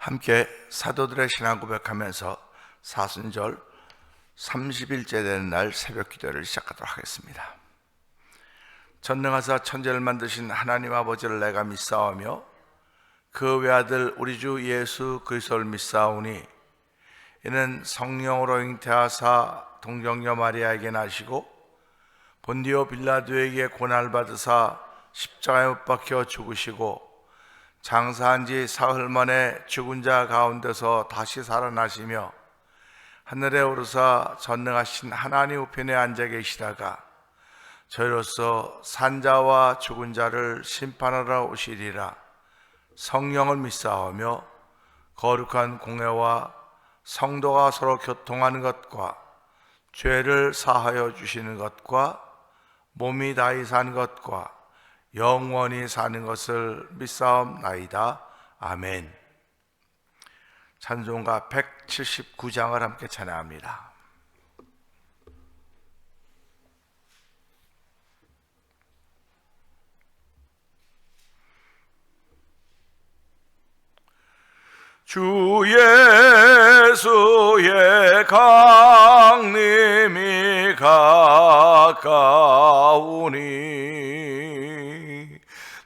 함께 사도들의 신앙 고백하면서 사순절 30일째 되는 날 새벽 기도를 시작하도록 하겠습니다. 전능하사 천지를 만드신 하나님 아버지를 내가 믿사오며 그 외아들 우리 주 예수 그리스도를 믿사오니 이는 성령으로 잉태하사 동정녀 마리아에게 나시고 본디오 빌라도에게 고난을 받으사 십자가에 못 박혀 죽으시고 장사한 지 사흘 만에 죽은 자 가운데서 다시 살아나시며 하늘에 오르사 전능하신 하나님 우편에 앉아 계시다가 저희로서 산자와 죽은 자를 심판하러 오시리라. 성령을 믿사오며 거룩한 공회와 성도가 서로 교통하는 것과 죄를 사하여 주시는 것과 몸이 다히 산 것과 영원히 사는 것을 믿사옵나이다. 아멘. 찬송가 179장을 함께 찬양합니다. 주 예수의 강림이 가까우니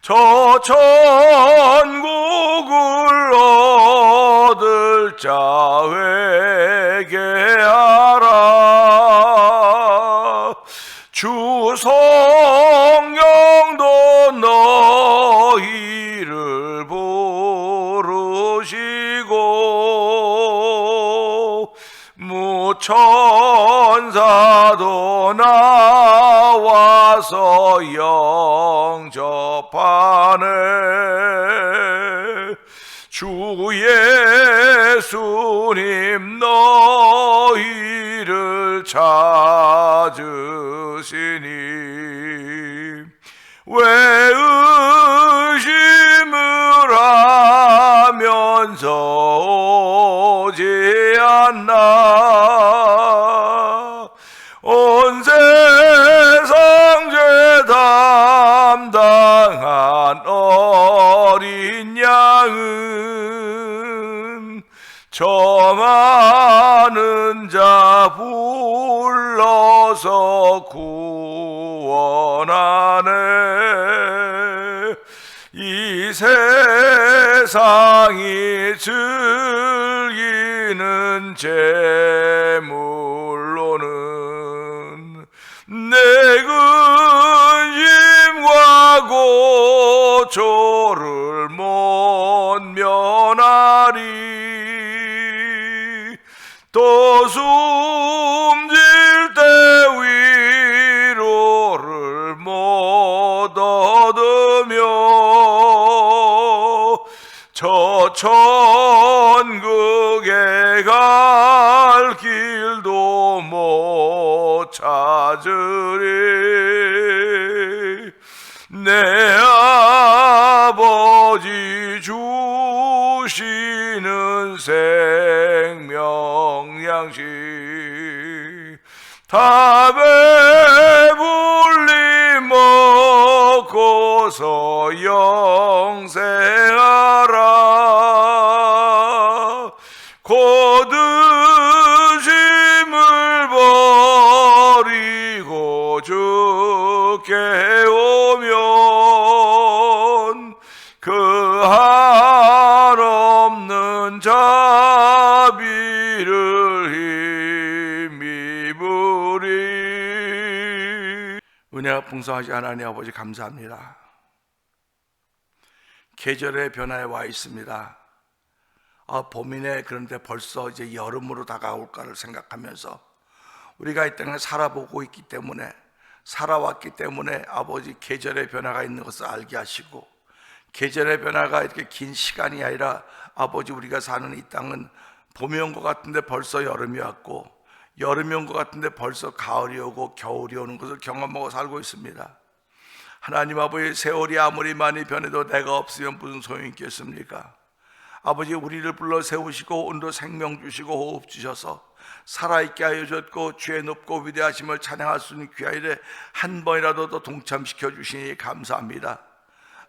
저 천국을 얻을 자 회개하라. 주 성령도 너희를 부르시고 무천사도 나와서 영접하네. 주 예수님 너희를 찾으시니 왜 의심을 하면서 오지 않나. 온 세상 죄 담당한 어린 양은 저 많은 자 불러서 구원하네. 이 세상이 즐기는 재물로는 내 근심과 고초를 못 면하리. 또 숨질 때 위로를 못 얻으며 저 천국에 갈 길도 못 찾으리. 내 아버지 주시는 생명 양식 다 배불리 먹고서 영생하라. 고드심을 버리고 주께 오면 그 한없는 자비를 힘입으리. 은혜가 풍성하신 하나님 아버지 감사합니다. 계절의 변화에 와 있습니다. 봄이네. 그런데 벌써 이제 여름으로 다가올까를 생각하면서 우리가 이 땅에 살아보고 있기 때문에, 살아왔기 때문에 아버지 계절의 변화가 있는 것을 알게 하시고, 계절의 변화가 이렇게 긴 시간이 아니라 아버지 우리가 사는 이 땅은 봄이 온 것 같은데 벌써 여름이 왔고, 여름이 온 것 같은데 벌써 가을이 오고 겨울이 오는 것을 경험하고 살고 있습니다. 하나님 아버지, 세월이 아무리 많이 변해도 내가 없으면 무슨 소용이 있겠습니까? 아버지, 우리를 불러 세우시고 온도 생명 주시고 호흡 주셔서 살아있게 하여 주셨고 주의 높고 위대하심을 찬양할 수 있는 귀한 일에 한 번이라도 더 동참시켜 주시니 감사합니다.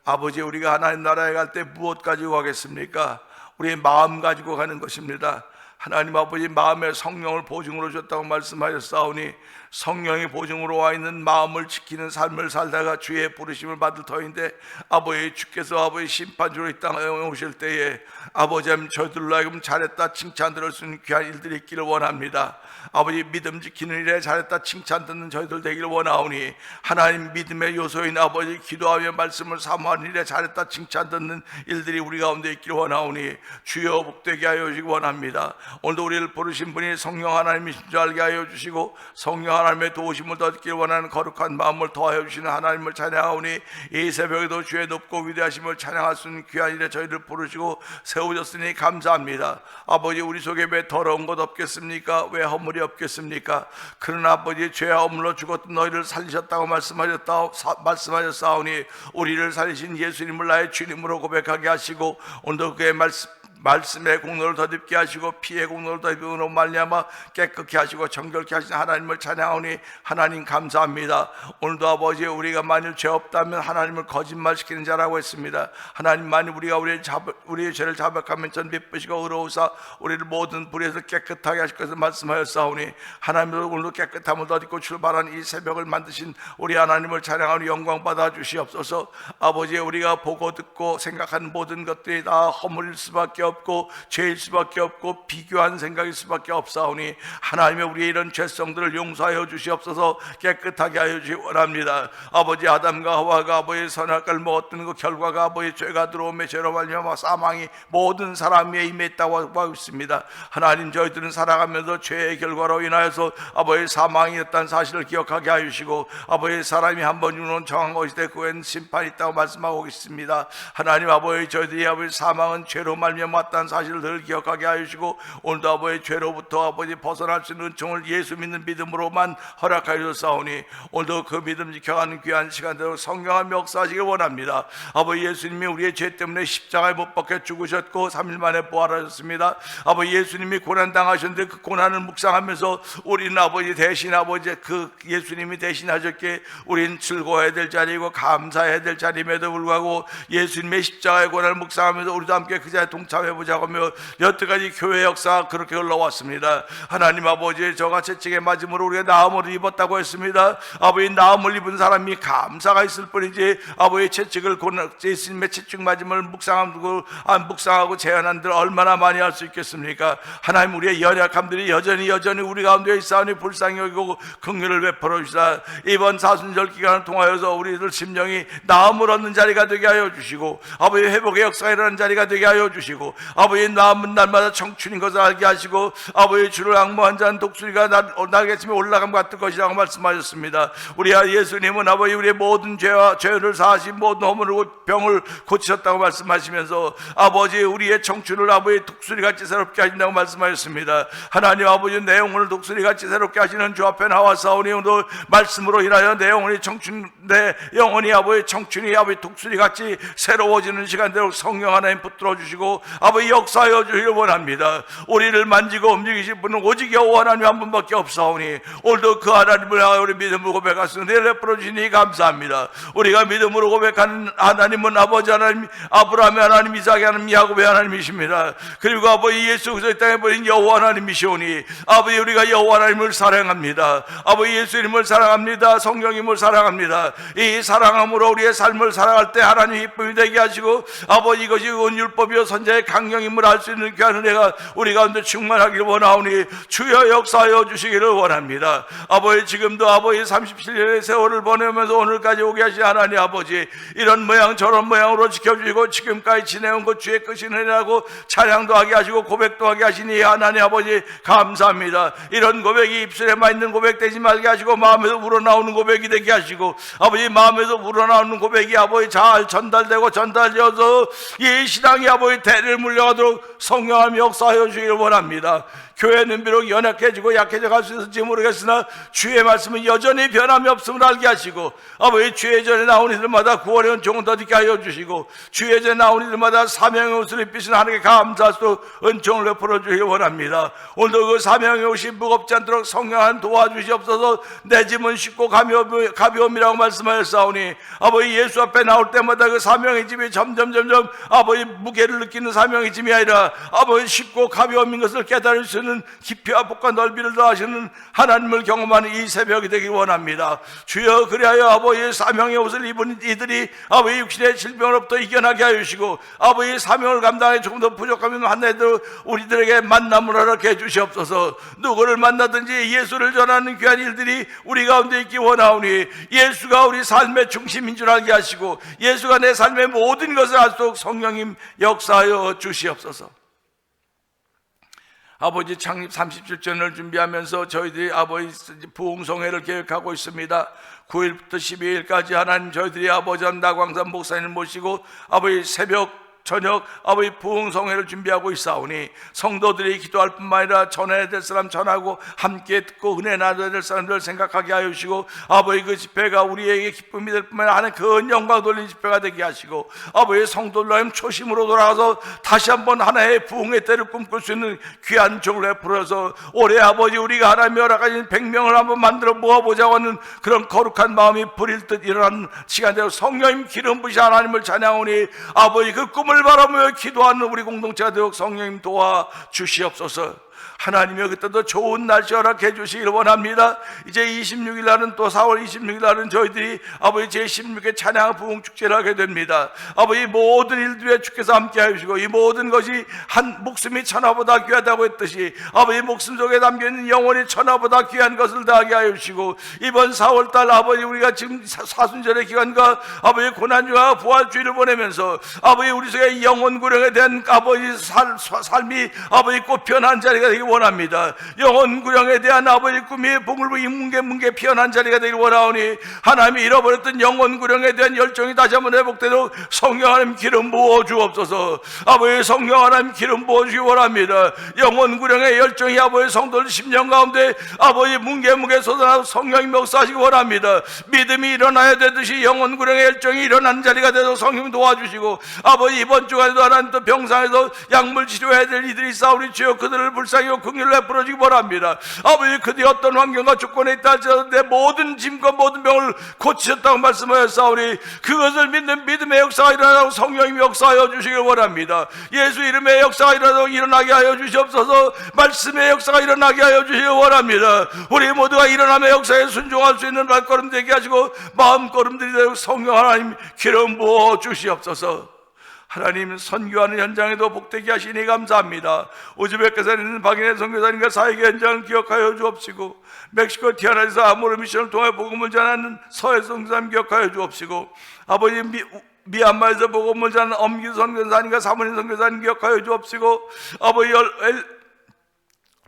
아버지, 우리가 하나님 나라에 갈 때 무엇 가지고 가겠습니까? 우리의 마음 가지고 가는 것입니다. 하나님 아버지 마음에 성령을 보증으로 줬다고 말씀하셨사오니 성령이 보증으로 와 있는 마음을 지키는 삶을 살다가 주의 부르심을 받을 터인데 아버지 주께서 아버지 심판주로 이 땅에 오실 때에 아버지 저희들로 하여금 잘했다 칭찬 들을 수 있는 귀한 일들이 있기를 원합니다. 아버지 믿음 지키는 일에 잘했다 칭찬 듣는 저희들 되기를 원하오니 하나님 믿음의 요소인 아버지 기도하며 말씀을 사모하는 일에 잘했다 칭찬 듣는 일들이 우리 가운데 있기를 원하오니 주여 복되게 하여 주시기 원합니다. 오늘도 우리를 부르신 분이 성령 하나님이신 줄 알게 하여 주시고 성령 하나님의 도우심을 얻기를 원하는 거룩한 마음을 더하여 주시는 하나님을 찬양하오니 이 새벽에도 주의 높고 위대하심을 찬양할 수 있는 귀한 일에 저희를 부르시고 세우셨으니 감사합니다. 아버지 우리 속에 왜 더러운 것 없겠습니까? 왜 허물이 없겠습니까? 그러나 아버지 죄와 허물로 죽었던 너희를 살리셨다고 말씀하셨사오니 우리를 살리신 예수님을 나의 주님으로 고백하게 하시고 오늘도 그의 말씀의 공로를 더딥게 하시고 피의 공로를 더딥으로 말미암아 깨끗게 하시고 정결케 하신 하나님을 찬양하오니 하나님 감사합니다. 오늘도 아버지 우리가 만일 죄 없다면 하나님을 거짓말시키는 자라고 했습니다. 하나님 만일 우리가 우리의 죄를 자백하면 전 미쁘시고 의로우사 우리를 모든 불에서 깨끗하게 하실 것을 말씀하였사오니 하나님도 오늘도 깨끗함을 더딛고 출발한 이 새벽을 만드신 우리 하나님을 찬양하오니 영광 받아 주시옵소서. 아버지 우리가 보고 듣고 생각한 모든 것들이 다 허물일 수밖에 없고 죄일 수밖에 없고 비교한 생각일 수밖에 없사오니 하나님의 우리의 이런 죄성들을 용서하여 주시옵소서. 깨끗하게 하여 주시 원합니다. 아버지 아담과 하와가 아버지 선악과를 먹었던 그 결과가 아버지 죄가 들어오며 죄로 말미암아 사망이 모든 사람 위에 임했다고 하고 있습니다. 하나님 저희들은 살아가면서 죄의 결과로 인하여서 아버지 사망이었다는 사실을 기억하게 하여 주시고 아버지 사람이 한번 죽는 정한 것이되 그엔 심판이 있다고 말씀하고 있습니다. 하나님 아버지 저희들이 아버지 사망은 죄로 말미암아 왔다는 사실을 늘 기억하게 하여 주시고 오늘도 아버지 죄로부터 아버지 벗어날 수 있는 은총을 예수 믿는 믿음으로만 허락하여 주사오니 오늘도 그 믿음 지켜가는 귀한 시간대로 성령하며 역사하시길 원합니다. 아버지 예수님이 우리의 죄 때문에 십자가에 못 박혀 죽으셨고 3일 만에 부활하셨습니다. 아버지 예수님이 고난당하셨는데 그 고난을 묵상하면서 우리는 아버지 대신 아버지 그 예수님이 대신하셨기에 우리는 즐거워해야 될 자리이고 감사해야 될 자리임에도 불구하고 예수님의 십자가의 고난을 묵상하면서 우리도 함께 그 자리에 동참해 보자고 하며 여태까지 교회 역사가 그렇게 흘러왔습니다. 하나님 아버지 저가 채찍에 맞음으로 우리가 나음을 입었다고 했습니다. 아버지 나음을 입은 사람이 감사가 있을 뿐이지 아버지 채찍을 예수님의 채찍 맞음을 묵상하고 제한한들 얼마나 많이 할 수 있겠습니까? 하나님 우리의 연약함들이 여전히 우리 가운데 있사오니 불쌍히 여기고 긍휼을 베풀어 주시다. 이번 사순절 기간을 통하여서 우리들 심령이 나음을 얻는 자리가 되게 하여 주시고 아버지 회복의 역사가 일어나는 자리가 되게 하여 주시고 아버지 남은 날마다 청춘인 것을 알게 하시고 아버지 주를 앙모한 자는 독수리가 날개치며 올라감 같은 것이라고 말씀하셨습니다. 우리 예수님은 아버지 우리의 모든 죄를 사하신 모든 허물을 병을 고치셨다고 말씀하시면서 아버지 우리의 청춘을 아버지 독수리같이 새롭게 하신다고 말씀하셨습니다. 하나님 아버지 내 영혼을 독수리같이 새롭게 하시는 주 앞에 나와사오니 오늘 말씀으로 인하여 내 영혼이 내 영혼이 아버지 청춘이 아버지 독수리같이 새로워지는 시간대로 성령 하나님 붙들어 주시고 아버지 역사하여 주시길 원합니다. 우리를 만지고 움직이실 분은 오직 여호와 하나님 한 분밖에 없사오니 오늘도 그 하나님을 우리 믿음으로 고백할 수 있는 은혜를 베풀어 주시니 감사합니다. 우리가 믿음으로 고백하는 하나님은 아버지 하나님 아브라함의 하나님 이삭의 하나님 야곱의 하나님이십니다. 그리고 아버지 예수 그리스도 이 땅에 보인 여호와 하나님이시오니 아버지 우리가 여호와 하나님을 사랑합니다. 아버지 예수님을 사랑합니다. 성령님을 사랑합니다. 이 사랑함으로 우리의 삶을 살아갈 때 하나님 기쁨이 되게 하시고 아버지 이것이 온 율법이요 선자의 강령임을 알 수 있는 귀한 은혜가 우리 가운데 충만하기를 원하오니 주여 역사하여 주시기를 원합니다. 아버지 지금도 아버지 37년의 세월을 보내면서 오늘까지 오게 하신 하나님 아버지 이런 모양 저런 모양으로 지켜주시고 지금까지 지내온 것 주의 끝인 은혜라고 찬양도 하게 하시고 고백도 하게 하시니 하나님 아버지 감사합니다. 이런 고백이 입술에만 있는 고백 되지 말게 하시고 마음에서 우러나오는 고백이 되게 하시고 아버지 마음에서 우러나오는 고백이 아버지 잘 전달되고 전달되어서 이 신앙이 아버지 대를 물려가도록 성령하며 역사하여 주시기를 원합니다. 교회는 비록 연약해지고 약해져 갈 수 있을지 모르겠으나 주의 말씀은 여전히 변함이 없음을 알게 하시고, 아버지 주의 전에 나온 이들마다 구원의 은총을 더디게 하여 주시고, 주의 전에 나온 이들마다 사명의 옷을 입히신 하나님께 감사하시고 은총을 베풀어 주시기 원합니다. 오늘도 그 사명의 옷이 무겁지 않도록 성령 안 도와주시옵소서. 내 짐은 쉽고 가벼움이라고 말씀하셨사오니, 아버지 예수 앞에 나올 때마다 그 사명의 짐이 점점 아버지 무게를 느끼는 사명의 짐이 아니라 아버지 쉽고 가벼움인 것을 깨달을 수 있는 깊이와 폭과 넓이를 더하시는 하나님을 경험하는 이 새벽이 되길 원합니다. 주여, 그리하여 아버지의 사명의 옷을 입은 이들이 아버지 육신의 질병으로부터 이겨나게 하여 주시고, 아버지의 사명을 감당하기 조금 더 부족하면 한해도 우리들에게 만남을 허락해 주시옵소서. 누구를 만나든지 예수를 전하는 귀한 일들이 우리 가운데 있기 원하오니, 예수가 우리 삶의 중심인 줄 알게 하시고, 예수가 내 삶의 모든 것을 알 수 있도록 성령님 역사하여 주시옵소서. 아버지 창립 37주년을 준비하면서 저희들이 아버지 부흥성회를 계획하고 있습니다. 9일부터 12일까지 하나님, 저희들이 아버지 나광산 목사님을 모시고 아버지 새벽 저녁 아버지 부흥성회를 준비하고 있사오니, 성도들이 기도할 뿐만 아니라 전해야 될 사람 전하고 함께 듣고 은혜 나눠야 될 사람들 생각하게 하여 주시고, 아버지 그 집회가 우리에게 기쁨이 될 뿐만 아니라 하나님 그 영광 돌리는 집회가 되게 하시고, 아버지 성도들로 하여금 초심으로 돌아가서 다시 한번 하나의 부흥의 때를 꿈꿀 수 있는 귀한 종을 베풀어서 올해 아버지 우리가 하나님이 허락하신 100명을 한번 만들어 모아보자고 하는 그런 거룩한 마음이 불일 듯 일어나는 시간 되고, 성령님 기름 부으시 하나님을 찬양하오니, 아버지 그 꿈을 바라며 기도하는 우리 공동체가 되어 성령님 도와 주시옵소서. 하나님이 그때도 좋은 날씨 허락해 주시길 원합니다. 이제 26일 날은 또 4월 26일 날은 저희들이 아버지 제16회 찬양 부흥 축제를 하게 됩니다. 아버지 모든 일들에 주께서 함께 하시고, 이 모든 것이 한 목숨이 천하보다 귀하다고 했듯이 아버지 목숨 속에 담겨있는 영혼이 천하보다 귀한 것을 다하게 하여 주시고, 이번 4월 달 아버지 우리가 지금 사순절의 기간과 아버지 고난주와 부활주의를 보내면서 아버지 우리 속에 영혼 구령에 대한 아버지 삶이 아버지 꽃 피어난 자리가 되기 원합니다. 영혼 구령에 대한 아버지 꿈이 봉을부 뭉게 피어난 자리가 되길 원하오니, 하나님이 잃어버렸던 영혼 구령에 대한 열정이 다시 한번 회복되도록 성령 하나님 기름 부어 주옵소서. 아버지 성령 하나님 기름 부어 주기 원합니다. 영혼 구령의 열정이 아버지 성도들 심령 가운데 아버지 뭉게 솟아나서 성령이 역사하시기 원합니다. 믿음이 일어나야 되듯이 영혼 구령의 열정이 일어나는 자리가 되도록 성령이 도와주시고, 아버지 이번 주간에도 하나님 또 병상에서 약물 치료해야 될 이들이 있사오니, 주여 그들을 불쌍히 긍휼을 베풀어 주기 바랍니다. 아버지 그들이 어떤 환경과 조건에 있다 할지라도 내 모든 짐과 모든 병을 고치셨다고 말씀하셨사오니, 그것을 믿는 믿음의 역사가 일어나고 성령님이 역사하여 주시길 원합니다. 예수 이름의 역사가 일어나게 하여 주시옵소서. 말씀의 역사가 일어나게 하여 주시길 원합니다. 우리 모두가 일어남의 역사에 순종할 수 있는 발걸음 되게 하시고, 마음걸음들이 되도록 성령 하나님 기름 부어 주시옵소서. 하나님, 선교하는 현장에도 복되게 하시니 감사합니다. 우즈베키스탄에 있는 박인혜 선교사님과 사역의 현장을 기억하여 주옵시고, 멕시코 티아나에서 아모르 미션을 통해 복음을 전하는 서해 선교사님 기억하여 주옵시고, 아버지 미얀마에서 복음을 전하는 엄기 선교사님과 사모님 선교사님 기억하여 주옵시고, 아버지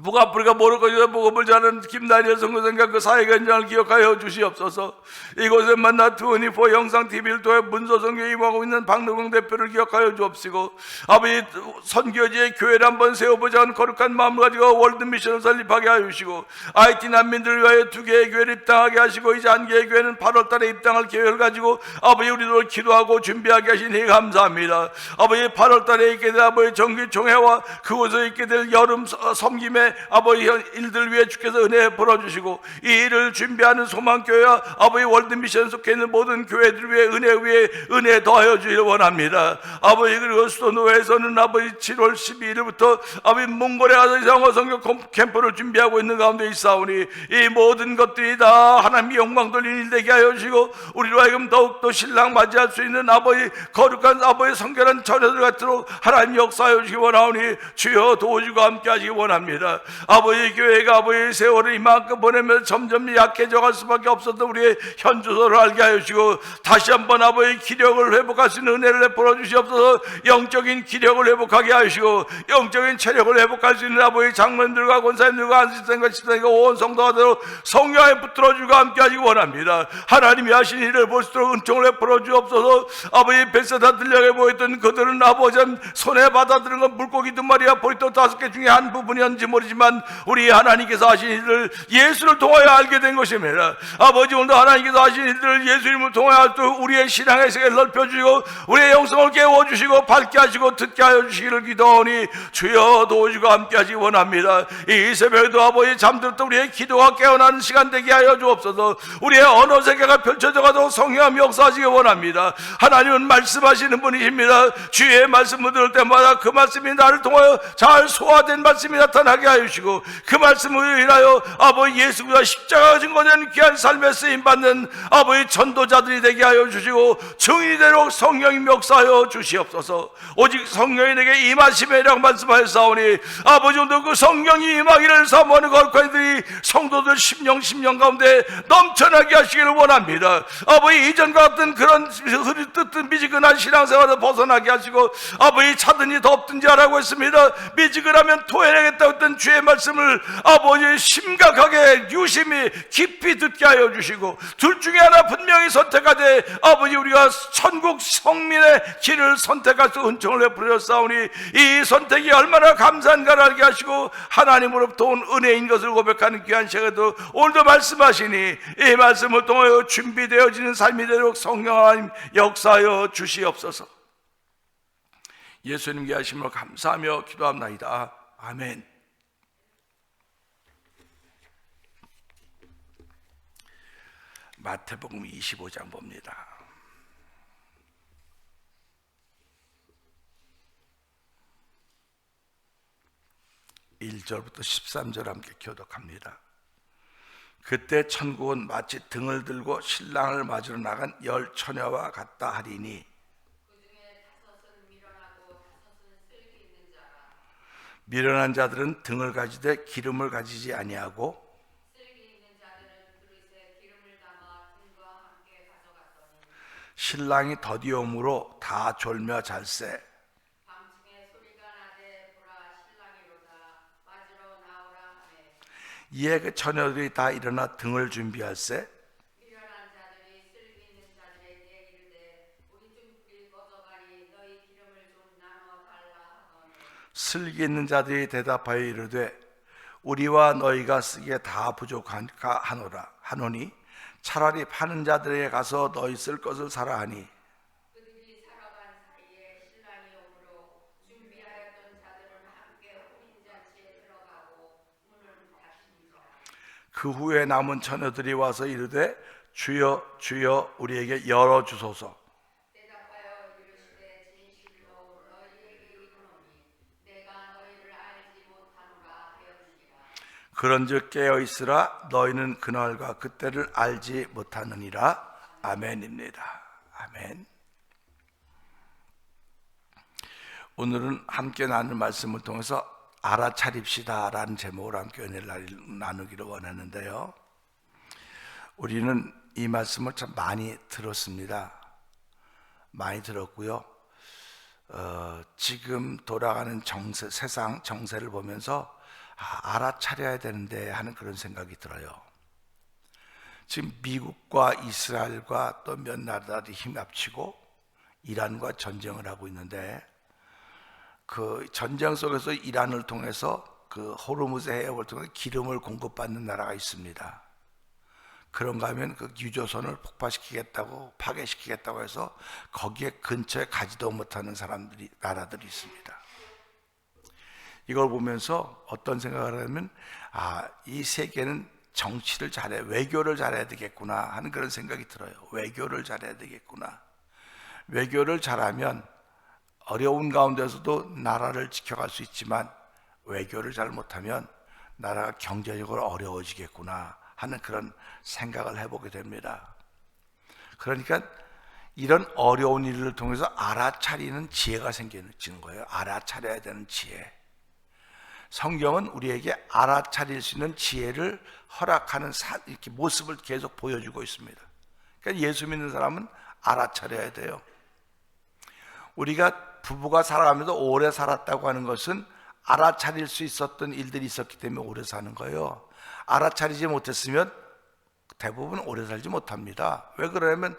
북아프리카 모로코에서 복음을 전하는 김다니엘 선교사님과 그 사역 현장을 기억하여 주시옵소서. 이곳에 만나 24 영상 TV를 통해 문서 선교 임하고 있는 박노경 대표를 기억하여 주옵시고, 아버지 선교지의 교회를 한번 세워보자는 거룩한 마음을 가지고 월드 미션을 설립하게 하여 주시고, IT 난민들을 위하여 2개의 교회를 입당하게 하시고, 이제 1개의 교회는 8월 달에 입당할 계획을 가지고 아버지 우리도 기도하고 준비하게 하시니 감사합니다. 아버지 8월 달에 있게 될 아버지 정기총회와 그곳에 있게 될 여름 섬김의 아버지 일들 위해 주께서 은혜 벌어주시고, 이 일을 준비하는 소망교회와 아버지 월드미션 속에 있는 모든 교회들 위해 은혜 더하여 주기를 원합니다. 아버지 그리고 수도노회에서는 아버지 7월 12일부터 아버지 몽골에 가서 이상화 성교 캠프를 준비하고 있는 가운데 있사오니, 이 모든 것들이 다 하나님의 영광 돌리는 일 되게 하여 주시고, 우리로 하여금 더욱더 신랑 맞이할 수 있는 아버지 거룩한 아버지 성결한 처녀들 같도록 하나님 역사하여 주시기 원하오니, 주여 도와주고 함께 하시기 원합니다. 아버지 교회가 아버지 세월을 이만큼 보내면서 점점 약해져 갈 수밖에 없었던 우리의 현주소를 알게 하여 주시고, 다시 한번 아버지 기력을 회복할 수 있는 은혜를 베풀어 주시옵소서. 영적인 기력을 회복하게 하시고, 영적인 체력을 회복할 수 있는 아버지 장로님들과 권사님들과 안식생과 시장과 온 성도가 되도록 성령에 붙들어 주고 함께 하시기 원합니다. 하나님이 하신 일을 볼 수 있도록 은총을 베풀어 주옵소서. 아버지 벳세다 들녘에 보였던 그들은 아버지 손에 받아들인 건 물고기 2마리와 보리떡 5개 중에 한 부분이었는지 모르겠습니다. 모르지만 우리 하나님께서 하신 일을 예수를 통하여 알게 된 것입니다. 아버지, 오늘도 하나님께서 하신 일들을 예수님을 통하여 또 우리의 신앙의 세계를 넓혀주시고 우리의 영성을 깨워주시고 밝게 하시고 듣게 하여 주시기를 기도하오니 주여 도우시고 함께 하시기 원합니다. 이 새벽에도 아버지, 잠들었던 우리의 기도가 깨어나는 시간 되게 하여 주옵소서. 우리의 언어 세계가 펼쳐져 가도록 성령함 역사하시기 원합니다. 하나님은 말씀하시는 분이십니다. 주의 말씀을 들을 때마다 그 말씀이 나를 통하여 잘 소화된 말씀이 나타나게 하여 주시고 그 말씀을 인하여 아버지 예수가 십자가 증거된 귀한 삶에 쓰임받는 아버지 전도자들이 되게 하여 주시고 증인이 되도록 성령이 역사하여 주시옵소서. 오직 성령이 내게 임하심이라고 말씀하였사오니 아버지, 오늘 그 성령이 임하기를 사모하는 거룩한이들이 성도들 심령 가운데 넘쳐나게 하시기를 원합니다. 아버지, 이전과 같은 그런 흐릿듯 미지근한 신앙생활을 벗어나게 하시고 아버지, 차든지 덥든지 하라고 했습니다. 미지근하면 토해내겠다고 했던 주의 말씀을 아버지 심각하게 유심히 깊이 듣게 하여 주시고 둘 중에 하나 분명히 선택하되 아버지, 우리가 천국 성민의 길을 선택할 수 은총을 베풀었사오니 이 선택이 얼마나 감사한가를 알게 하시고 하나님으로부터 온 은혜인 것을 고백하는 귀한 시간에도 오늘도 말씀하시니 이 말씀을 통하여 준비되어지는 삶이 되도록 성령 하나님 역사하여 주시옵소서. 예수님께 하심을 감사하며 기도합나이다. 아멘. 마태복음 25장 봅니다. (1절부터) (13절) 함께 교독합니다. 그때 천국은 마치 등을 들고 신랑을 맞으러 나간 10 처녀와 같다 하리니 그중에 5은 미련하고 5은 쓸기 있는 자라. 미련한 자들은 등을 가지되 기름을 가지지 아니하고 쓸기 있는 자들은 그릇에 기름을 담아 등과 함께 가져갔더니 신랑이 더디움으로 다 졸며 잘세. 밤중에 소리가 나되 보라, 신랑이로다, 맞으러 나오라 하매 이에 그 처녀들이 다 일어나 등을 준비할세. 미련한 자들이 쓸기 있는 자들에게 이르되 우리 등불이 꺼져가니 너희 기름을 좀 나눠 달라 하더니 슬기 있는 자들이 대답하여 이르되 우리와 너희가 쓰기에 다 부족한가 하노니 차라리 파는 자들에게 가서 너희 쓸 것을 사라 하니 그들이 살아간 사이에 신랑이 오므로 준비하였던 자들은 함께 혼인잔치에 들어가고 문을 닫히니라. 그 후에 남은 처녀들이 와서 이르되 주여 주여 우리에게 열어주소서. 대답하여 이르시되 진실로 너희에게 이르노니 내가 너희를 알지 못하노라 하였느니라. 그런즉 깨어있으라. 너희는 그날과 그때를 알지 못하느니라. 아멘입니다. 아멘. 오늘은 함께 나눌 말씀을 통해서 알아차립시다 라는 제목으로 함께 은혜를 나누기를 원하는데요, 우리는 이 말씀을 참 많이 들었습니다. 많이 들었고요. 지금 돌아가는 세상 정세를 보면서 알아차려야 되는데 하는 그런 생각이 들어요. 지금 미국과 이스라엘과 또 몇 나라들이 힘 합치고 이란과 전쟁을 하고 있는데 그 전쟁 속에서 이란을 통해서 그 호르무즈 해협을 통해 기름을 공급받는 나라가 있습니다. 그런가 하면 그 유조선을 폭파시키겠다고 파괴시키겠다고 해서 거기에 근처에 가지도 못하는 나라들이 있습니다. 이걸 보면서 어떤 생각을 하면 이 세계는 정치를 잘해, 외교를 잘해야 되겠구나 하는 그런 생각이 들어요. 외교를 잘해야 되겠구나. 외교를 잘하면 어려운 가운데서도 나라를 지켜갈 수 있지만 외교를 잘 못하면 나라가 경제적으로 어려워지겠구나 하는 그런 생각을 해보게 됩니다. 그러니까 이런 어려운 일을 통해서 알아차리는 지혜가 생기는 거예요. 알아차려야 되는 지혜. 성경은 우리에게 알아차릴 수 있는 지혜를 허락하는 이렇게 모습을 계속 보여주고 있습니다. 그러니까 예수 믿는 사람은 알아차려야 돼요. 우리가 부부가 살아가면서 오래 살았다고 하는 것은 알아차릴 수 있었던 일들이 있었기 때문에 오래 사는 거예요. 알아차리지 못했으면 대부분 오래 살지 못합니다. 왜 그러냐면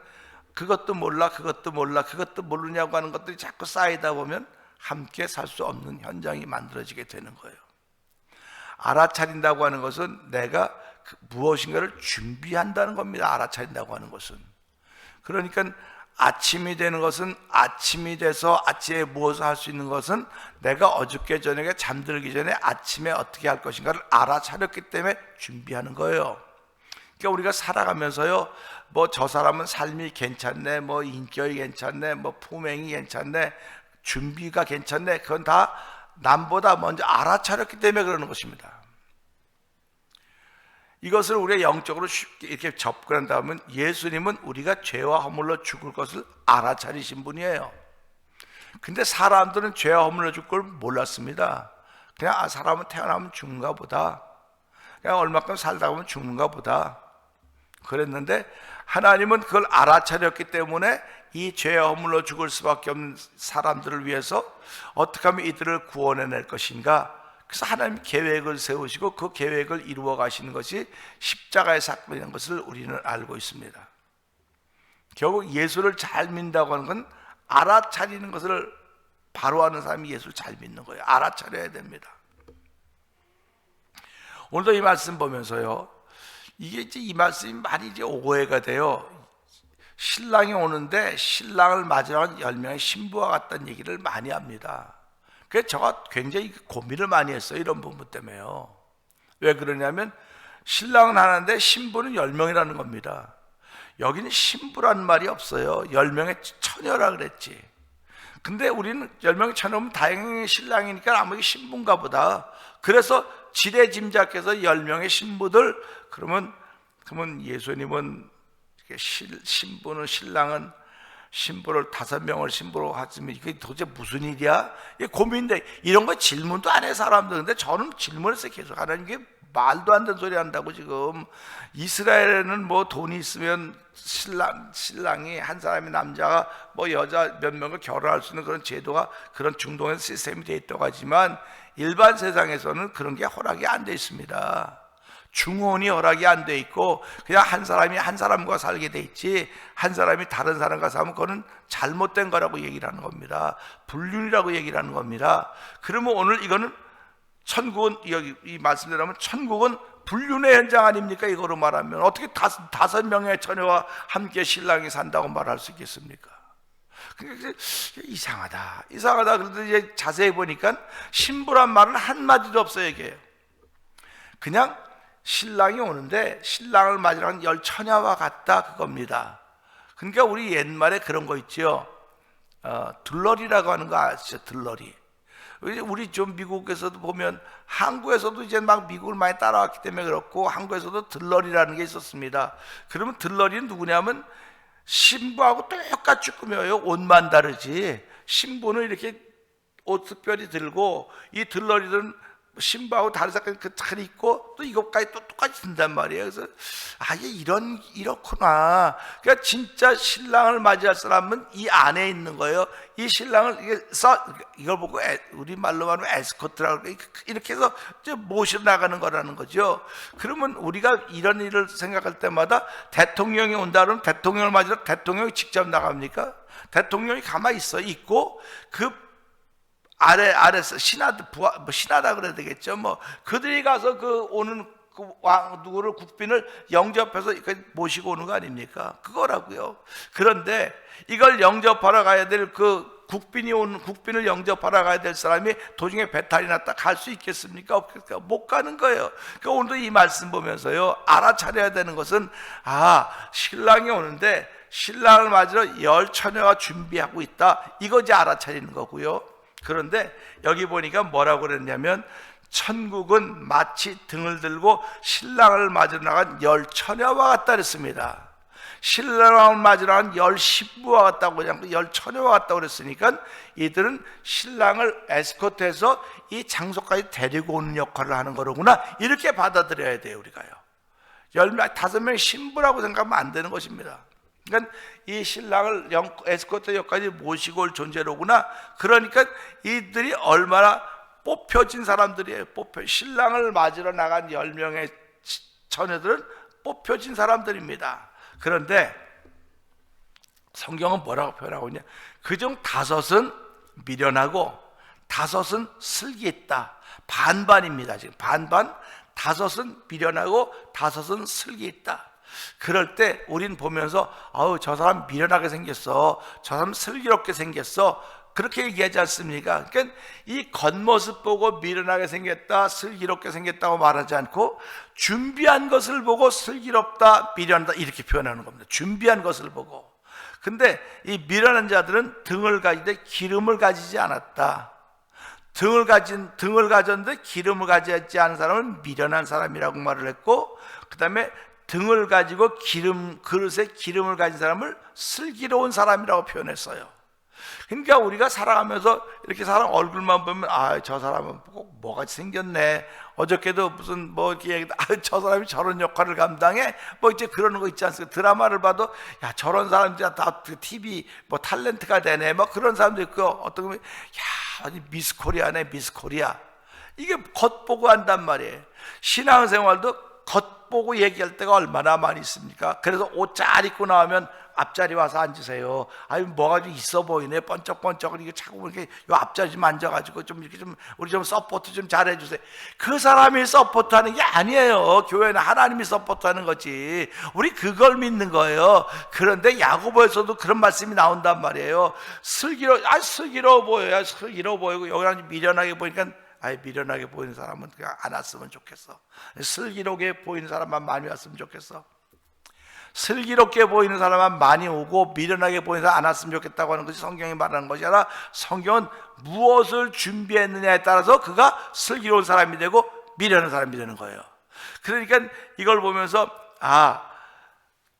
그것도 몰라 그것도 모르냐고 하는 것들이 자꾸 쌓이다 보면 함께 살 수 없는 현장이 만들어지게 되는 거예요. 알아차린다고 하는 것은 내가 무엇인가를 준비한다는 겁니다. 알아차린다고 하는 것은. 그러니까 아침이 되는 것은, 아침이 돼서 아침에 무엇을 할 수 있는 것은 내가 어저께 저녁에 잠들기 전에 아침에 어떻게 할 것인가를 알아차렸기 때문에 준비하는 거예요. 그러니까 우리가 살아가면서요, 뭐 저 사람은 삶이 괜찮네, 뭐 인격이 괜찮네, 뭐 품행이 괜찮네, 준비가 괜찮네, 그건 다 남보다 먼저 알아차렸기 때문에 그러는 것입니다. 이것을 우리가 영적으로 쉽게 이렇게 접근한다면, 예수님은 우리가 죄와 허물로 죽을 것을 알아차리신 분이에요. 근데 사람들은 죄와 허물로 죽을 걸 몰랐습니다. 그냥 사람은 태어나면 죽는가 보다, 그냥 얼마큼 살다 보면 죽는가 보다 그랬는데, 하나님은 그걸 알아차렸기 때문에 이 죄와 허물로 죽을 수밖에 없는 사람들을 위해서 어떻게 하면 이들을 구원해낼 것인가, 그래서 하나님 계획을 세우시고 그 계획을 이루어 가시는 것이 십자가의 사건이라는 것을 우리는 알고 있습니다. 결국 예수를 잘 믿는다고 하는 건 알아차리는 것을 바로 하는 사람이 예수를 잘 믿는 거예요. 알아차려야 됩니다. 오늘도 이 말씀 보면서요, 이게 이제 이 말씀이 많이 이제 오해가 돼요. 신랑이 오는데 신랑을 맞으러 간 10명의 신부와 같다는 얘기를 많이 합니다. 그래서 제가 굉장히 고민을 많이 했어요. 이런 부분 때문에요. 왜 그러냐면 신랑은 하나인데 신부는 10명이라는 겁니다. 여기는 신부라는 말이 없어요. 10명의 처녀라 그랬지. 근데 우리는 10명의 처녀면 다행히 신랑이니까 아무리 신부인가 보다. 그래서 지레짐작해서 10명의 신부들, 그러면 예수님은 신부는, 신랑은 신부를 5명을 신부로 하시면 이게 도대체 무슨 일이야? 이게 고민돼. 이런 거 질문도 안 해 사람들. 근데 저는 질문했어요. 계속 하나님, 이게 말도 안 되는 소리 한다고. 지금 이스라엘에는 뭐 돈이 있으면 신랑이 한 사람이, 남자가 뭐 여자 몇 명을 결혼할 수 있는 그런 제도가, 그런 중동의 시스템이 돼 있다고 하지만 일반 세상에서는 그런 게 허락이 안 돼 있습니다. 중혼이 허락이 안 돼 있고 그냥 한 사람이 한 사람과 살게 돼 있지, 한 사람이 다른 사람과 살면 그거는 잘못된 거라고 얘기를 하는 겁니다. 불륜이라고 얘기를 하는 겁니다. 그러면 오늘 이거는 천국은, 여기 이 말씀대로면 천국은 불륜의 현장 아닙니까? 이거로 말하면 어떻게 5명의 처녀와 함께 신랑이 산다고 말할 수 있겠습니까? 그러니까 이상하다. 그런데 이제 자세히 보니까 신부란 말은 한마디도 없어요. 이게 그냥 신랑이 오는데 신랑을 맞으러 간 10처녀와 같다, 그겁니다. 그러니까 우리 옛말에 그런 거 있죠. 들러리라고 하는 거 아시죠? 들러리. 우리 좀 미국에서도 보면, 한국에서도 이제 막 미국을 많이 따라왔기 때문에 그렇고, 한국에서도 들러리라는 게 있었습니다. 그러면 들러리는 누구냐면 신부하고 똑같이 꾸며요. 옷만 다르지. 신부는 이렇게 옷 특별히 들고, 이 들러리들은 신부하고 다른 색깔 잘 입고 또 이것까지 또 똑같이 든단 말이에요. 그래서 이렇구나. 그러니까 진짜 신랑을 맞이할 사람은 이 안에 있는 거예요. 이 신랑을 이걸 보고 우리 말로 말하면 에스코트라고, 이렇게 해서 이제 모시러 나가는 거라는 거죠. 그러면 우리가 이런 일을 생각할 때마다 대통령이 온다 그러면 대통령을 맞으러 대통령이 직접 나갑니까? 대통령이 가만히 있고 그 아래서 신하다 그래야 되겠죠. 뭐 그들이 가서 그 오는 그 왕 누구를, 국빈을 영접해서 모시고 오는 거 아닙니까? 그거라고요. 그런데 이걸 영접하러 가야 될 그 국빈을 영접하러 가야 될 사람이 도중에 배탈이 났다 갈 수 있겠습니까? 없겠습니까? 못 가는 거예요. 그러니까 오늘도 이 말씀 보면서요, 알아차려야 되는 것은, 신랑이 오는데 신랑을 맞으러 10처녀가 준비하고 있다, 이거지 알아차리는 거고요. 그런데 여기 보니까 뭐라고 그랬냐면, 천국은 마치 등을 들고 신랑을 맞으러 나간 10처녀와 같다 그랬습니다. 신랑을 맞으러 나간 10신부와 같다고, 그냥 10처녀와 같다고 그랬으니까 이들은 신랑을 에스코트해서 이 장소까지 데리고 오는 역할을 하는 거로구나, 이렇게 받아들여야 돼요. 우리가요, 5명의 신부라고 생각하면 안 되는 것입니다. 그러니까 이 신랑을 에스코트 역까지 모시고 올 존재로구나. 그러니까 이들이 얼마나 뽑혀진 사람들이에요. 신랑을 맞으러 나간 10명의 처녀들은 뽑혀진 사람들입니다. 그런데 성경은 뭐라고 표현하고 있냐? 그중 5은 미련하고 다섯은 슬기 있다. 반반입니다. 지금 반반. 다섯은 미련하고 다섯은 슬기 있다. 그럴 때 우린 보면서 아우 저 사람 미련하게 생겼어, 저 사람 슬기롭게 생겼어, 그렇게 얘기하지 않습니까? 그러니까 이 겉모습 보고 미련하게 생겼다, 슬기롭게 생겼다고 말하지 않고 준비한 것을 보고 슬기롭다, 미련하다 이렇게 표현하는 겁니다. 준비한 것을 보고. 근데 이 미련한 자들은 등을 가지되 기름을 가지지 않았다. 등을 가졌는데 기름을 가지지 않은 사람은 미련한 사람이라고 말을 했고, 그 다음에 등을 가지고 그릇에 기름을 가진 사람을 슬기로운 사람이라고 표현했어요. 그러니까 우리가 살아가면서 이렇게 사람 얼굴만 보면 아, 저 사람은 꼭 뭐같이 생겼네. 어저께도 무슨 뭐 이렇게 얘기도 아, 저 사람이 저런 역할을 감당해. 뭐 이제 그러는 거 있지 않습니까? 드라마를 봐도 야, 저런 사람 진짜 다 TV 뭐 탤런트가 되네. 뭐 그런 사람도 있고, 어떤 면 야, 미스 코리아네, 미스 코리아. 이게 겉보고 한단 말이에요. 신앙생활도 겉보고 얘기할 때가 얼마나 많이 있습니까? 그래서 옷 잘 입고 나오면 앞자리 와서 앉으세요. 아유, 뭐가 좀 있어 보이네. 번쩍번쩍. 이게 자꾸 이렇게 요 앞자리 좀 앉아가지고 좀 이렇게 좀 우리 좀 서포트 좀 잘해주세요. 그 사람이 서포트하는 게 아니에요. 교회는 하나님이 서포트하는 거지. 우리 그걸 믿는 거예요. 그런데 야고보에서도 그런 말씀이 나온단 말이에요. 슬기로워 보여요. 슬기로워 보이고 여기 미련하게 보니까 아예 미련하게 보이는 사람은 그냥 안 왔으면 좋겠어. 슬기롭게 보이는 사람만 많이 왔으면 좋겠어. 슬기롭게 보이는 사람만 많이 오고 미련하게 보이는 사람 안 왔으면 좋겠다고 하는 것이 성경이 말하는 것이 아니라, 성경은 무엇을 준비했느냐에 따라서 그가 슬기로운 사람이 되고 미련한 사람이 되는 거예요. 그러니까 이걸 보면서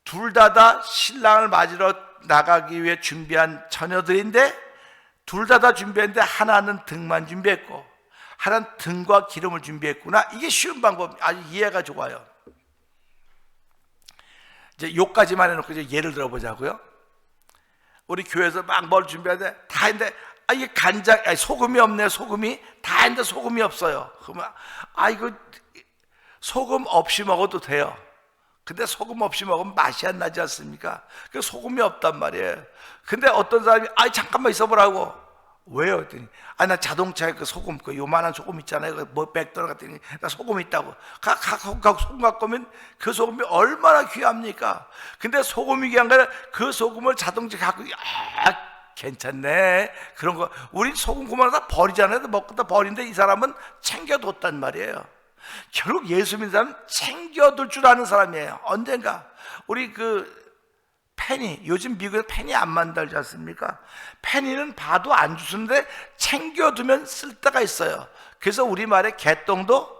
둘 다 신랑을 맞으러 나가기 위해 준비한 처녀들인데, 둘 다 준비했는데 하나는 등만 준비했고 하나는 등과 기름을 준비했구나. 이게 쉬운 방법, 아주 이해가 좋아요. 이제 요까지만 해놓고 이제 예를 들어보자고요. 우리 교회에서 막 뭘 준비하는데 다 했는데 이게 소금이 없네. 소금이 다 했는데 소금이 없어요. 그러면 이거 소금 없이 먹어도 돼요. 근데 소금 없이 먹으면 맛이 안 나지 않습니까? 그 소금이 없단 말이에요. 근데 어떤 사람이 잠깐만 있어보라고. 왜요? 했더니 나 자동차에 그 소금, 그 요만한 소금 있잖아요. 그 뭐 $100 같더니 나 소금 있다고. 소금 갖고 오면 그 소금이 얼마나 귀합니까? 근데 소금이 귀한 게 아니라 그 소금을 자동차에 갖고 괜찮네. 그런 거 우리 소금 그만 다 버리잖아요. 먹고 다 버리는데 이 사람은 챙겨뒀단 말이에요. 결국 예수 믿는 사람은 챙겨둘 줄 아는 사람이에요. 언젠가 우리 페니, 요즘 미국에서 페니 안 만들지 않습니까? 페니는 봐도 안 주는데 챙겨두면 쓸 때가 있어요. 그래서 우리말에 개똥도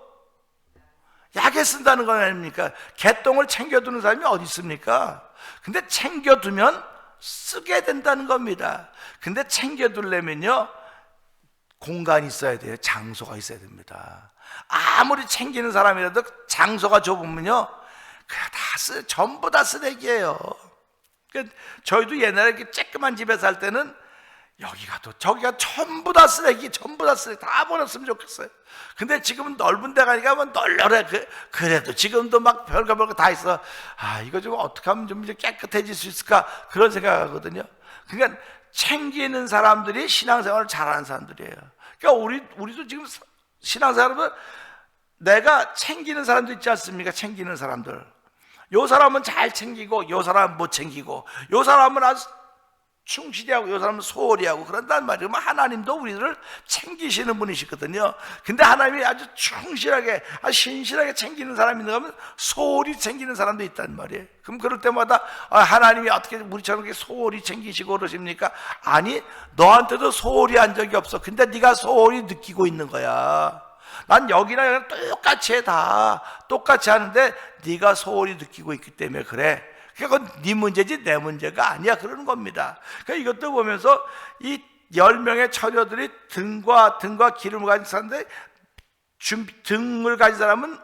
약에 쓴다는 건 아닙니까? 개똥을 챙겨두는 사람이 어디 있습니까? 근데 챙겨두면 쓰게 된다는 겁니다. 근데 챙겨두려면요, 공간이 있어야 돼요. 장소가 있어야 됩니다. 아무리 챙기는 사람이라도 장소가 좁으면요, 그냥 전부 다 쓰레기예요. 저희도 옛날에 이렇게 쬐끄만 집에 살 때는 여기가 또 저기가 전부 다 쓰레기 다 버렸으면 좋겠어요. 근데 지금은 넓은 데 가니까 뭐 널널해. 그래도 지금도 막 별거 다 있어. 이거 좀 어떻게 하면 좀 이제 깨끗해질 수 있을까, 그런 생각하거든요. 그러니까 챙기는 사람들이 신앙생활을 잘하는 사람들이에요. 그러니까 우리도 지금 신앙생활은 내가 챙기는 사람도 있지 않습니까? 챙기는 사람들. 요 사람은 잘 챙기고 요 사람은 못 챙기고, 요 사람은 아주 충실히 하고 요 사람은 소홀히 하고 그런단 말이에요. 하나님도 우리를 챙기시는 분이시거든요. 근데 하나님이 아주 충실하게, 아주 신실하게 챙기는 사람이 있는가 하면 소홀히 챙기는 사람도 있단 말이에요. 그럼 그럴 때마다 하나님이 어떻게 우리처럼 이렇게 소홀히 챙기시고 그러십니까? 아니, 너한테도 소홀히 한 적이 없어. 근데 네가 소홀히 느끼고 있는 거야. 난 여기나 여기나 똑같이 해. 다 똑같이 하는데 네가 소홀히 느끼고 있기 때문에 그래. 그건 네 문제지 내 문제가 아니야, 그러는 겁니다. 그러니까 이것도 보면서 이 10명의 처녀들이 등과 기름을 가진 사람인데, 등을 가진 사람은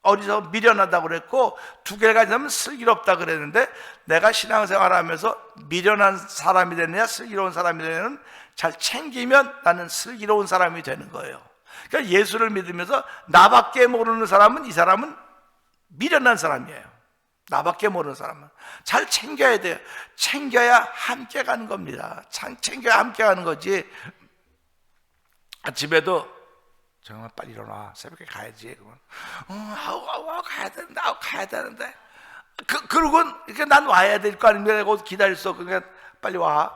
어리석어 미련하다고 그랬고 2개를 가진 사람은 슬기롭다 그랬는데, 내가 신앙생활을 하면서 미련한 사람이 되느냐 슬기로운 사람이 되느냐는 잘 챙기면 나는 슬기로운 사람이 되는 거예요. 그러니까 예수를 믿으면서 나밖에 모르는 사람은, 이 사람은 미련한 사람이에요. 나밖에 모르는 사람은 잘 챙겨야 돼요. 챙겨야 함께 가는 겁니다. 챙겨야 함께 가는 거지. 아침에도 정말 빨리 일어나, 새벽에 가야지. 그러면 가야 되는데, 가야 되는데. 그러고 이렇게 난 와야 될 거 아닙니까? 내가 기다릴 수 없고 그러니까 빨리 와.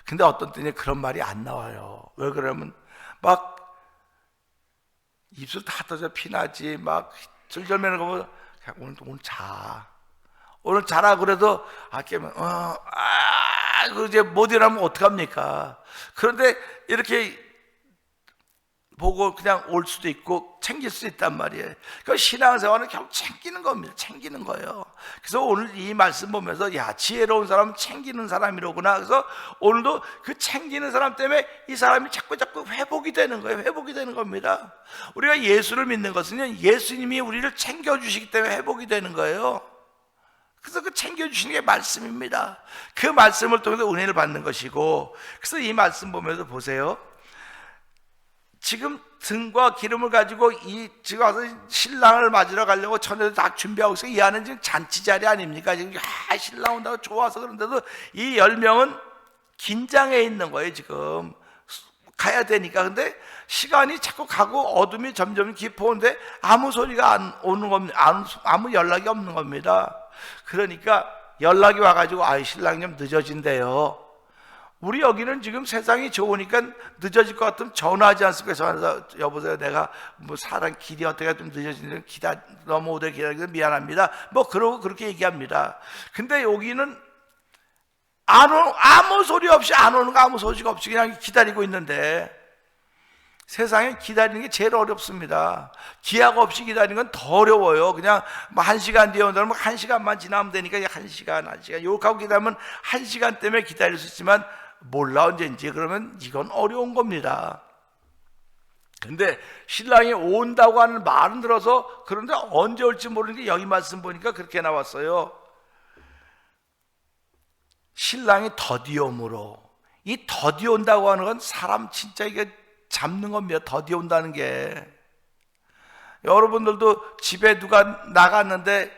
근데 어떤 때는 그런 말이 안 나와요. 왜 그러면 막 입술 다 터져 피나지, 막 절절매는 거 보면 오늘 자. 오늘 자라 그래도 깨면 그 이제 못 일어나면 어떡합니까? 그런데 이렇게 보고 그냥 올 수도 있고 챙길 수 있단 말이에요. 그 신앙생활은 결국 챙기는 겁니다. 챙기는 거예요. 그래서 오늘 이 말씀 보면서 지혜로운 사람은 챙기는 사람이로구나. 그래서 오늘도 그 챙기는 사람 때문에 이 사람이 자꾸 회복이 되는 거예요. 회복이 되는 겁니다. 우리가 예수를 믿는 것은 예수님이 우리를 챙겨주시기 때문에 회복이 되는 거예요. 그래서 그 챙겨주시는 게 말씀입니다. 그 말씀을 통해서 은혜를 받는 것이고, 그래서 이 말씀 보면서 보세요. 지금 등과 기름을 가지고 지금 와서 신랑을 맞으러 가려고 처녀들 다 준비하고 있어요. 이 안은 지금 잔치 자리 아닙니까? 지금 신랑 온다고 좋아서 그런데도 이 10명은 긴장해 있는 거예요. 지금 가야 되니까. 근데 시간이 자꾸 가고 어둠이 점점 깊어오는데 아무 소리가 안 오는 겁니다. 아무 연락이 없는 겁니다. 그러니까 연락이 와가지고 신랑이 좀 늦어진대요. 우리 여기는 지금 세상이 좋으니까 늦어질 것 같으면 전화하지 않습니까? 전화해서 여보세요, 내가 사람 길이 어떻게 좀 늦어지는데 너무 오래 기다리고 미안합니다. 그러고 그렇게 얘기합니다. 근데 여기는 아무 소리 없이 안 오는 거, 아무 소식 없이 그냥 기다리고 있는데, 세상에 기다리는 게 제일 어렵습니다. 기약 없이 기다리는 건 더 어려워요. 그냥 1시간 뒤에 온다면 1시간만 지나면 되니까 1시간 요렇게 하고 기다리면 1시간 때문에 기다릴 수 있지만 몰라 언제인지. 그러면 이건 어려운 겁니다. 근데 신랑이 온다고 하는 말은 들어서, 그런데 언제 올지 모르는 게 여기 말씀 보니까 그렇게 나왔어요. 신랑이 더디 오므로. 이 더디 온다고 하는 건 사람 진짜 이게 잡는 겁니다. 더디 온다는 게. 여러분들도 집에 누가 나갔는데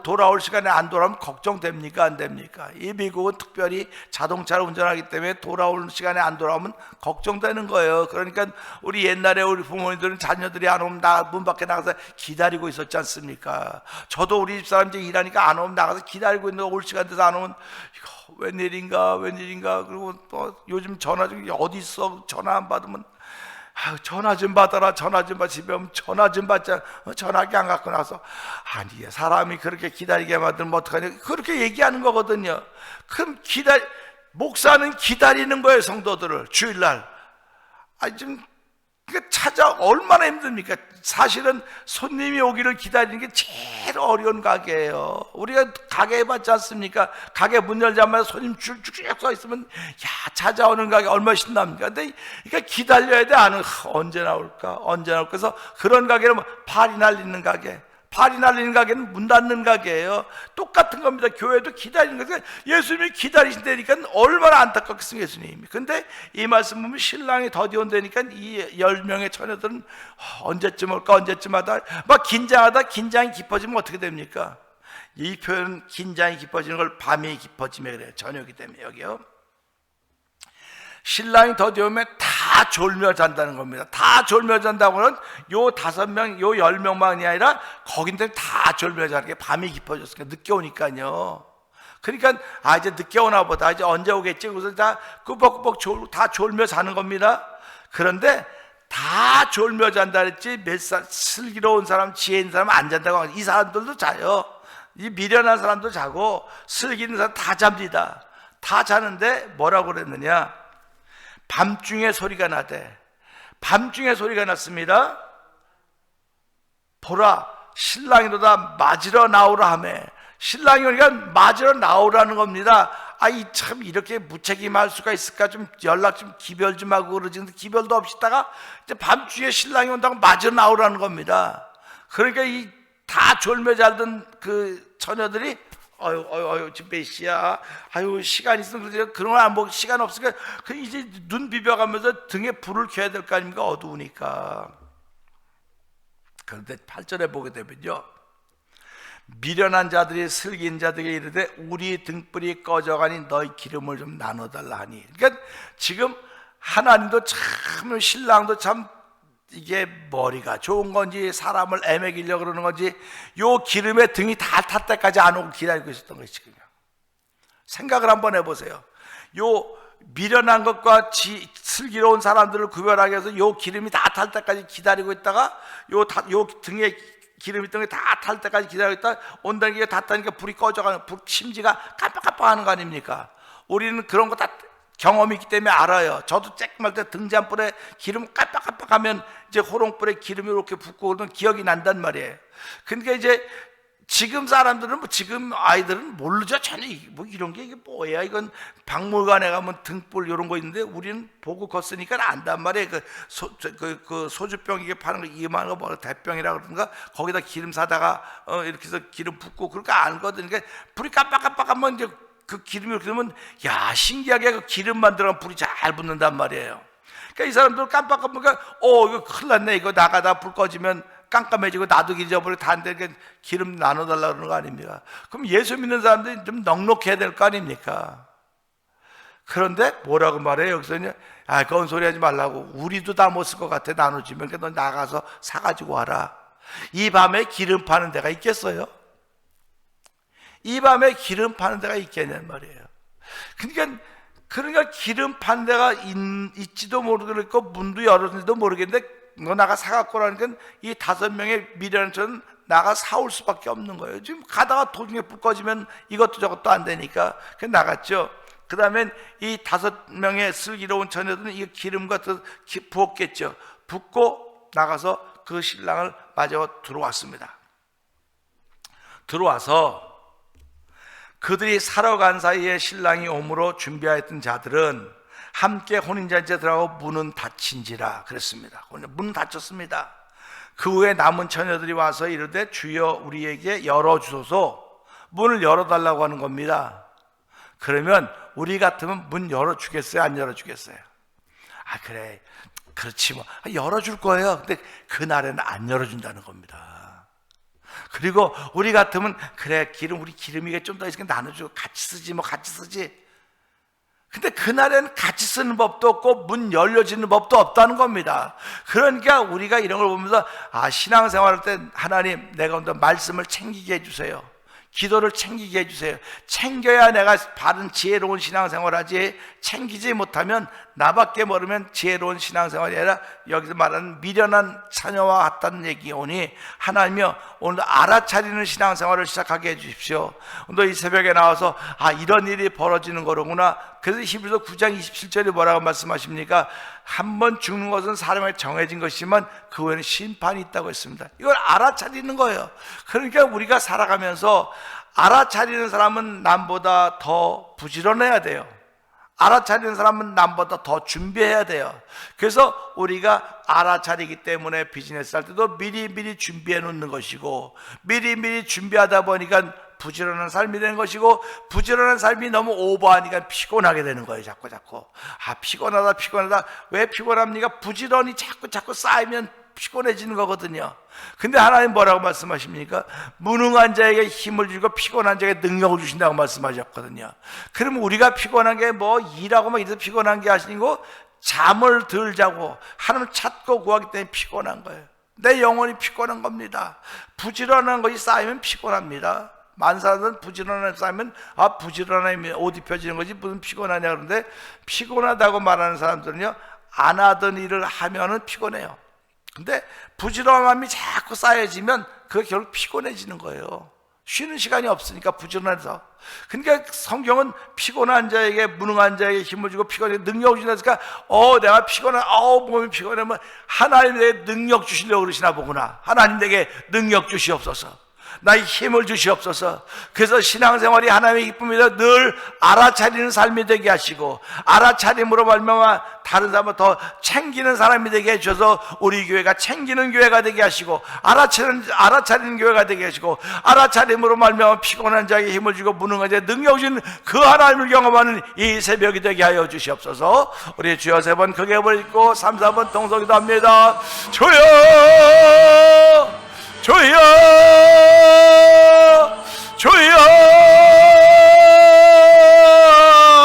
돌아올 시간에 안 돌아오면 걱정됩니까? 안 됩니까? 이 미국은 특별히 자동차를 운전하기 때문에 돌아오는 시간에 안 돌아오면 걱정되는 거예요. 그러니까 우리 옛날에 우리 부모님들은 자녀들이 안 오면 문 밖에 나가서 기다리고 있었지 않습니까? 저도 우리 집사람 이제 일하니까 안 오면 나가서 기다리고 있는데 올 시간 돼서 안 오면 이거 웬일인가. 그리고 또 요즘 전화 중에 어디 있어? 전화 안 받으면 전화 좀 받아라. 전화 좀 받아. 집에 오면 전화 좀 받자. 전화기 안 갖고 나서 사람이 그렇게 기다리게 만들면 어떡하냐, 그렇게 얘기하는 거거든요. 그럼 목사는 기다리는 거예요. 성도들을 주일날 좀 얼마나 힘듭니까? 사실은 손님이 오기를 기다리는 게 제일 어려운 가게예요. 우리가 가게 해봤지 않습니까? 가게 문 열자마자 손님 쭉쭉 서 있으면 찾아오는 가게 얼마나 신납니까? 근데 그러니까 기다려야 돼. 언제 나올까? 그래서 그런 가게는 팔이 날리는 가게. 팔이 날리는 가게는 문 닫는 가게예요. 똑같은 겁니다. 교회도 기다리는 거예요. 예수님이 기다리신다니까 얼마나 안타깝겠습니까, 예수님이. 근데 이 말씀 보면 신랑이 더디 온다니까 이 10명의 처녀들은 언제쯤 올까, 언제쯤 하다 막 긴장하다 긴장이 깊어지면 어떻게 됩니까? 이 표현은 긴장이 깊어지는 걸 밤이 깊어지면 그래요. 저녁이 되면. 여기요, 신랑이 더디 오면 다 졸며 잔다는 겁니다. 다 졸며 잔다고는 요 5명, 요 10명만이 아니라 거긴데 다 졸며 자는 게 밤이 깊어졌으니까 늦게 오니까요. 그러니까 이제 늦게 오나 보다, 이제 언제 오겠지. 그래서 다 꾸벅꾸벅 다 졸며 자는 겁니다. 그런데 다 졸며 잔다 그랬지 슬기로운 사람, 지혜 있는 사람은 안 잔다고 하고, 이 사람들도 자요. 이 미련한 사람도 자고 슬기 있는 사람 다 잡니다. 다 자는데 뭐라고 그랬느냐? 밤중에 소리가 나대. 밤중에 소리가 났습니다. 보라, 신랑이로다 맞으러 나오라 하매. 신랑이 오니까 맞으러 나오라는 겁니다. 참 이렇게 무책임할 수가 있을까? 좀 연락 좀 기별 좀 하고 그러지. 근데 기별도 없이 있다가 이제 밤중에 신랑이 온다고 맞으러 나오라는 겁니다. 그러니까 다 졸며 자던 그 처녀들이 지금 몇 시야? 시간 있으면 그런 거 안 보고 시간 없으니까 이제 눈 비벼가면서 등에 불을 켜야 될 거 아닙니까? 어두우니까. 그런데 8절에 보게 되면요, 미련한 자들이 슬기인 자들에게 이르되 우리 등불이 꺼져가니 너희 기름을 좀 나눠달라 하니. 그러니까 지금 하나님도 참, 신랑도 참 이게 머리가 좋은 건지 사람을 애매기려고 그러는 건지 요 기름에 등이 다 탈 때까지 안 오고 기다리고 있었던 것이거든요. 생각을 한번 해보세요. 요 미련한 것과 슬기로운 사람들을 구별하기 위해서 요 기름이 다 탈 때까지 기다리고 있다가 요 등에 기름이 등에 다 탈 때까지 기다리고 있다가 온다는 게 다 타니까 불이 꺼져가는, 불 심지가 깜빡깜빡하는 거 아닙니까? 우리는 그런 거 다 경험이 있기 때문에 알아요. 저도 쬐끔할 때 등잔불에 기름 깜빡깜빡하면 이제 호롱불에 기름이 이렇게 붓고 그러면 기억이 난단 말이에요. 그러니까 이제 지금 사람들은 지금 아이들은 모르죠. 전혀 뭐 이런 게 이게 뭐야? 이건 박물관에 가면 등불 이런 거 있는데 우리는 보고 걷으니까 안단 말이에요. 그 소주병 이게 파는 거 이만한 거 뭐라 대병이라 그러던가 거기다 기름 사다가 이렇게 해서 기름 붓고 그러니까 알거든. 그러니까 불이 깜빡깜빡하면 이제 그 기름이 이렇게 되면 야 신기하게 그 기름만 들어가면 불이 잘 붙는단 말이에요. 그러니까 이 사람들 깜빡깜빡하니까 이거 큰일 났네. 이거 나가다 불 꺼지면 깜깜해지고 나도 잊어버리고 다 안 되니까 기름 나눠달라고 그러는 거 아닙니까? 그럼 예수 믿는 사람들이 좀 넉넉해야 될 거 아닙니까? 그런데 뭐라고 말해요? 여기서는 그건 소리 하지 말라고. 우리도 다 못 쓸 것 같아. 나눠주면. 그러니까 너 나가서 사가지고 와라. 이 밤에 기름 파는 데가 있겠어요? 이 밤에 기름 파는 데가 있겠냔 말이에요. 그러니까 기름 파는 데가 있지도 모르겠고 문도 열었는지도 모르겠는데 너 나가 사갖고 라니까 이 5명의 미련처럼 나가 사올 수밖에 없는 거예요. 지금 가다가 도중에 불 꺼지면 이것도 저것도 안 되니까 그냥 나갔죠. 그 다음엔 이 5명의 슬기로운 처녀들은 이 기름과 부었겠죠. 붓고 나가서 그 신랑을 맞아 들어왔습니다. 들어와서 그들이 사러 간 사이에 신랑이 오므로 준비하였던 자들은 함께 혼인잔치에 들어가고 문은 닫힌지라 그랬습니다. 문은 닫혔습니다. 그 후에 남은 처녀들이 와서 이르되 주여 우리에게 열어주소서. 문을 열어달라고 하는 겁니다. 그러면 우리 같으면 문 열어주겠어요? 안 열어주겠어요? 그래 그렇지 뭐 열어줄 거예요. 근데 그날에는 안 열어준다는 겁니다. 그리고 우리 같으면 그래 우리 기름이 좀 더 있으니까 나눠주고 같이 쓰지 뭐 같이 쓰지. 근데 그날에는 같이 쓰는 법도 없고 문 열려지는 법도 없다는 겁니다. 그러니까 우리가 이런 걸 보면서 신앙생활할 때 하나님 내가 오늘 말씀을 챙기게 해주세요. 기도를 챙기게 해주세요. 챙겨야 내가 바른 지혜로운 신앙생활 하지, 챙기지 못하면 나밖에 모르면 지혜로운 신앙생활이 아니라 여기서 말하는 미련한 자녀와 같다는 얘기오니 하나님이여 오늘 알아차리는 신앙생활을 시작하게 해주십시오. 오늘 이 새벽에 나와서 이런 일이 벌어지는 거로구나. 그래서 히브리서 9장 27절에 뭐라고 말씀하십니까? 한 번 죽는 것은 사람에게 정해진 것이지만 그 후에는 심판이 있다고 했습니다. 이걸 알아차리는 거예요. 그러니까 우리가 살아가면서 알아차리는 사람은 남보다 더 부지런해야 돼요. 알아차리는 사람은 남보다 더 준비해야 돼요. 그래서 우리가 알아차리기 때문에 비즈니스 할 때도 미리미리 준비해 놓는 것이고 미리미리 준비하다 보니까 부지런한 삶이 되는 것이고 부지런한 삶이 너무 오버하니까 피곤하게 되는 거예요. 자꾸 피곤하다. 왜 피곤합니까? 부지런히 자꾸 쌓이면 피곤해지는 거거든요. 근데 하나님 뭐라고 말씀하십니까? 무능한 자에게 힘을 주고 피곤한 자에게 능력을 주신다고 말씀하셨거든요. 그러면 우리가 피곤한 게 뭐 일하고 막 이래서 피곤한 게 아니고 잠을 덜 자고 하나님 찾고 구하기 때문에 피곤한 거예요. 내 영혼이 피곤한 겁니다. 부지런한 것이 쌓이면 피곤합니다. 많은 사람들은 부지런한 쌓이면 부지런함이 옷 입혀지는 거지 무슨 피곤하냐 그러는데 피곤하다고 말하는 사람들은요 안 하던 일을 하면은 피곤해요. 근데 부지런함이 자꾸 쌓여지면 그게 결국 피곤해지는 거예요. 쉬는 시간이 없으니까 부지런해서. 그러니까 성경은 피곤한 자에게 무능한 자에게 힘을 주고 피곤해 능력을 주니까 내가 피곤해 몸이 피곤하면 하나님 내게 능력 주시려고 그러시나 보구나. 하나님 내게 능력 주시옵소서. 나의 힘을 주시옵소서. 그래서 신앙생활이 하나님의 기쁨이다. 늘 알아차리는 삶이 되게 하시고 알아차림으로 말미암아 다른 사람을 더 챙기는 사람이 되게 해주셔서 우리 교회가 챙기는 교회가 되게 하시고 알아차리는 교회가 되게 하시고 알아차림으로 말미암아 피곤한 자에게 힘을 주고 무능한 자에게 능력 주는 그 하나님을 경험하는 이 새벽이 되게 하여 주시옵소서. 우리 주여 3번 크게 부르고 3, 4번 동성기도 합니다. 주여 주여 주여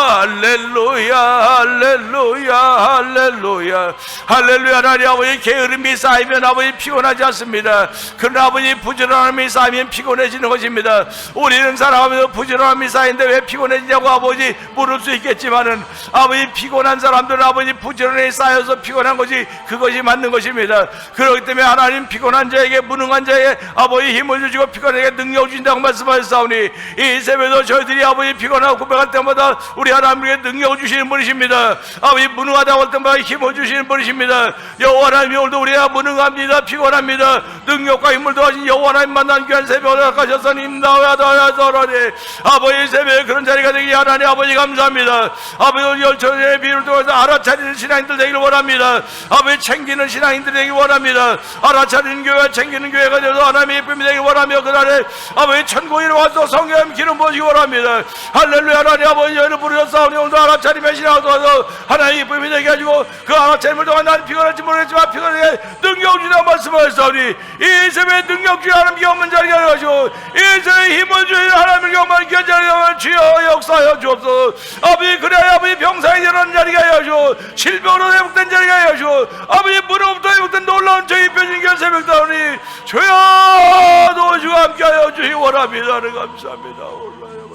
할렐루야 할렐루야 할렐루야 할렐루야. 하나님 아버지, 게으름이 쌓이면 아버지 피곤하지 않습니다. 그러나 아버지 부지런함이 쌓이면 피곤해지는 것입니다. 우리는 살아가면서 부지런함이 쌓이는데 왜 피곤해지냐고 아버지 물을 수 있겠지만은, 아버지 피곤한 사람들은 아버지 부지런히 쌓여서 피곤한 것이 그것이 맞는 것입니다. 그렇기 때문에 하나님 피곤한 자에게, 무능한 자에게 아버지 힘을 주시고 피곤한 자에게 능력을 주신다고 말씀하셨사오니, 이 새벽에도 저희들이 아버지 피곤하고 고백할 때마다 우리 하나님께 능력을 주시는 분이십니다. 아버지 무능하다고 할 때마다 힘을 주시는 분이십니다. 여호와 하나님이 오늘도 우리가 무능합니다. 피곤합니다. 능력과 힘을 더하신 여호와 하나님 만난 귀한 새벽을 허락하셨사니 나와다야서라니. 아버지 새벽에 그런 자리가 되기 하나님 아버지 감사합니다. 아버지 열천의 비를 통해서 알아차리는 신앙인들 되기를 원합니다. 아버지 챙기는 신앙인들 되기를 원합니다. 알아차리는 교회가 챙기는 교회가 되어서 하나님의 예쁨이 되기를 원하며, 그날에 아버지 천국에 와서 성령 기름 부어지기 원합니다. 할렐루야. 하나님 아버지 저희를 부르셨사오니 오늘도 알아차리며 신앙을 통해서 하나님의 예쁨이 되게 하시고, 그 알아차림을 통해 나는 피곤할지 모르겠지만 피곤하게 능력 주시라고 말씀하셨사오니, 이 새벽에 능력 주여 하나님께 없는 자리게 하시고, 이 새벽에 힘을 주여 하나님께 없는 귀한 자리게 하시고, 주여 역사하여 주옵소서. 아버지 그래야 아버지 병상에 일어나는 자리게 하시고, 질병으로 회복된 자리게 하시고, 아버지 무릎부터 회복된 놀라운 저희 변신기한 새벽다오니 주여 도와주고 함께하여 주시기 원합니다. 감사합니다.